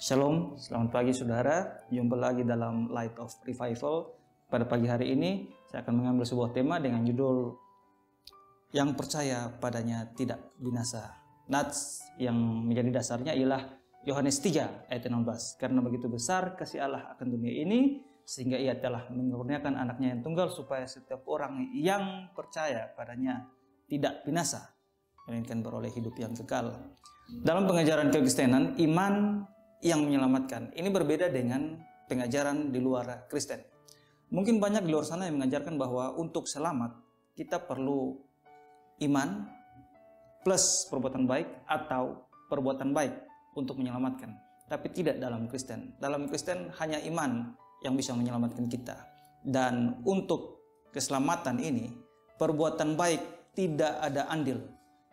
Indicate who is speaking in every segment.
Speaker 1: Shalom, selamat pagi saudara. Jumpa lagi dalam Light of Revival. Pada pagi hari ini saya akan mengambil sebuah tema dengan judul Yang percaya padanya tidak binasa. Nats yang menjadi dasarnya ialah Yohanes 3 ayat 16. Karena begitu besar kasih Allah akan dunia ini, sehingga ia telah menurunkan anaknya yang tunggal supaya setiap orang yang percaya padanya tidak binasa, melainkan beroleh hidup yang kekal. Dalam pengajaran kekristenan, iman yang menyelamatkan ini berbeda dengan pengajaran di luar Kristen. Mungkin banyak di luar sana yang mengajarkan bahwa untuk selamat kita perlu iman plus perbuatan baik atau perbuatan baik untuk menyelamatkan. Tapi tidak dalam Kristen. Dalam Kristen hanya iman yang bisa menyelamatkan kita. Dan untuk keselamatan ini, perbuatan baik tidak ada andil.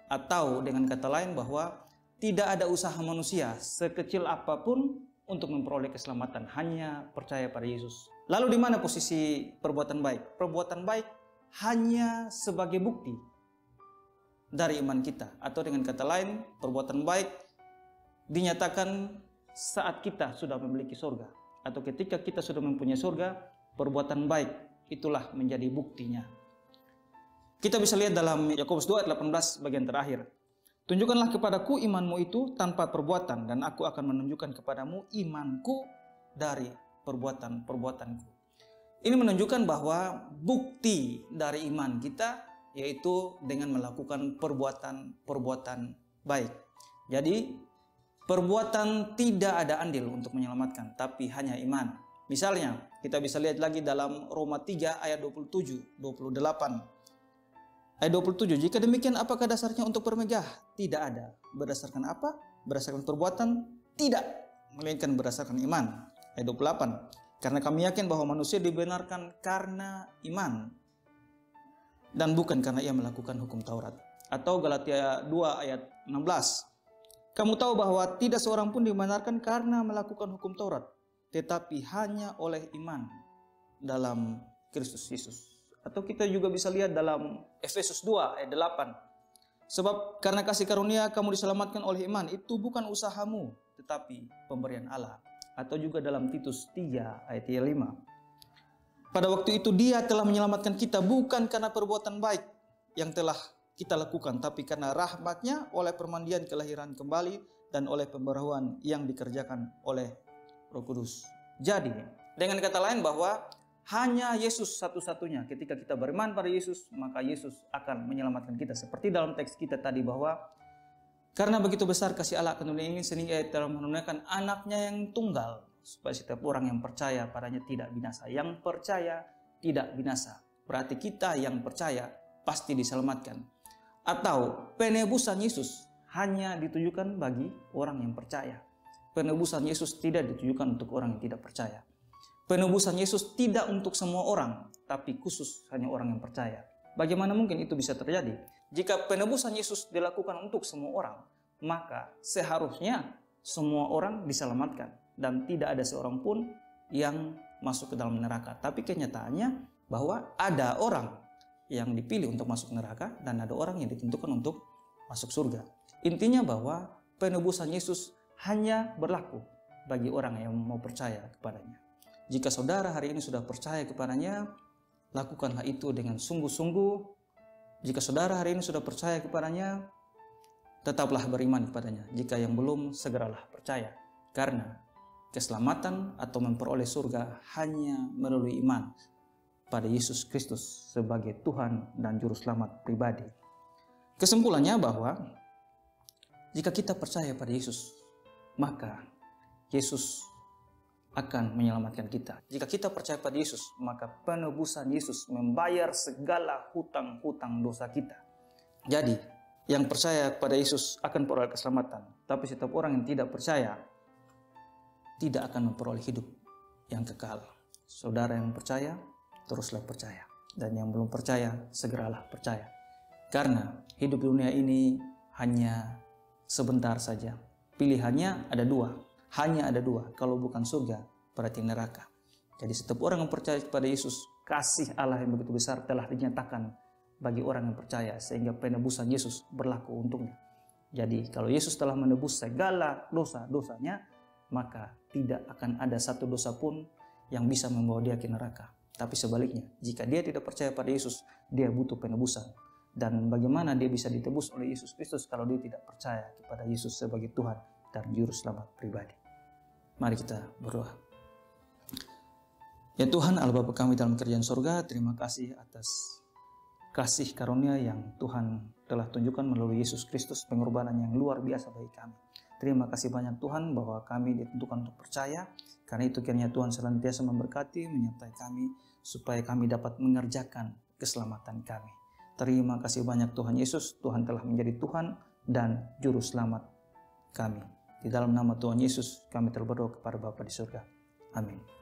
Speaker 1: Atau dengan kata lain bahwa tidak ada usaha manusia sekecil apapun untuk memperoleh keselamatan, hanya percaya pada Yesus. Lalu di mana posisi perbuatan baik? Perbuatan baik hanya sebagai bukti dari iman kita. Atau dengan kata lain, perbuatan baik dinyatakan saat kita sudah memiliki surga. Atau ketika kita sudah mempunyai surga, perbuatan baik itulah menjadi buktinya. Kita bisa lihat dalam Yakobus 2 ayat 18 bagian terakhir. Tunjukkanlah kepadaku imanmu itu tanpa perbuatan, dan aku akan menunjukkan kepadamu imanku dari perbuatan-perbuatanku. Ini menunjukkan bahwa bukti dari iman kita yaitu dengan melakukan perbuatan-perbuatan baik. Jadi perbuatan tidak ada andil untuk menyelamatkan, tapi hanya iman. Misalnya kita bisa lihat lagi dalam Roma 3 ayat 27, 28. Ayat 27, jika demikian apakah dasarnya untuk bermegah? Tidak ada. Berdasarkan apa? Berdasarkan perbuatan? Tidak. Melainkan berdasarkan iman. Ayat 28, karena kami yakin bahwa manusia dibenarkan karena iman dan bukan karena ia melakukan hukum Taurat. Atau Galatia 2 ayat 16, kamu tahu bahwa tidak seorang pun dibenarkan karena melakukan hukum Taurat, tetapi hanya oleh iman dalam Kristus Yesus. Atau kita juga bisa lihat dalam Efesus 2 ayat 8. Sebab karena kasih karunia kamu diselamatkan oleh iman, itu bukan usahamu, tetapi pemberian Allah. Atau juga dalam Titus 3 ayat 5. Pada waktu itu dia telah menyelamatkan kita bukan karena perbuatan baik yang telah kita lakukan, tapi karena rahmat-Nya oleh permandian kelahiran kembali dan oleh pembaharuan yang dikerjakan oleh Roh Kudus. Jadi, dengan kata lain bahwa hanya Yesus satu-satunya. Ketika kita beriman pada Yesus, maka Yesus akan menyelamatkan kita. Seperti dalam teks kita tadi bahwa karena begitu besar kasih Allah akan dunia ini, sehingga ia telah menurunkan anaknya yang tunggal, supaya setiap orang yang percaya padanya tidak binasa. Yang percaya tidak binasa. Berarti kita yang percaya pasti diselamatkan. Atau penebusan Yesus hanya ditujukan bagi orang yang percaya. Penebusan Yesus tidak ditujukan untuk orang yang tidak percaya. Penebusan Yesus tidak untuk semua orang, tapi khusus hanya orang yang percaya. Bagaimana mungkin itu bisa terjadi? Jika penebusan Yesus dilakukan untuk semua orang, maka seharusnya semua orang diselamatkan dan tidak ada seorang pun yang masuk ke dalam neraka. Tapi kenyataannya bahwa ada orang yang dipilih untuk masuk neraka dan ada orang yang ditentukan untuk masuk surga. Intinya bahwa penebusan Yesus hanya berlaku bagi orang yang mau percaya kepadanya. Jika saudara hari ini sudah percaya kepadanya, lakukanlah itu dengan sungguh-sungguh. Jika saudara hari ini sudah percaya kepadanya, tetaplah beriman kepadanya. Jika yang belum, segeralah percaya. Karena keselamatan atau memperoleh surga hanya melalui iman pada Yesus Kristus sebagai Tuhan dan Juru Selamat pribadi. Kesimpulannya bahwa jika kita percaya pada Yesus, maka Yesus akan menyelamatkan kita. Jika kita percaya pada Yesus, maka penebusan Yesus membayar segala hutang-hutang dosa kita. Jadi, yang percaya pada Yesus akan memperoleh keselamatan. Tapi setiap orang yang tidak percaya, tidak akan memperoleh hidup yang kekal. Saudara yang percaya, teruslah percaya. Dan yang belum percaya, segeralah percaya. Karena hidup dunia ini hanya sebentar saja. Pilihannya ada dua. Hanya ada dua, kalau bukan surga, berarti neraka. Jadi setiap orang yang percaya kepada Yesus, kasih Allah yang begitu besar telah dinyatakan bagi orang yang percaya, sehingga penebusan Yesus berlaku untuknya. Jadi kalau Yesus telah menebus segala dosa-dosanya, maka tidak akan ada satu dosa pun yang bisa membawa dia ke neraka. Tapi sebaliknya, jika dia tidak percaya pada Yesus, dia butuh penebusan. Dan bagaimana dia bisa ditebus oleh Yesus Kristus kalau dia tidak percaya kepada Yesus sebagai Tuhan dan Juru Selamat pribadi? Mari kita berdoa. Ya Tuhan, Allah Bapa kami dalam kerajaan surga, terima kasih atas kasih karunia yang Tuhan telah tunjukkan melalui Yesus Kristus, pengorbanan yang luar biasa bagi kami. Terima kasih banyak Tuhan bahwa kami ditentukan untuk percaya. Karena itu kiranya Tuhan senantiasa memberkati, menyertai kami supaya kami dapat mengerjakan keselamatan kami. Terima kasih banyak Tuhan Yesus, Tuhan telah menjadi Tuhan dan Juru Selamat kami. Di dalam nama Tuhan Yesus kami berdoa kepada Bapa di surga. Amin.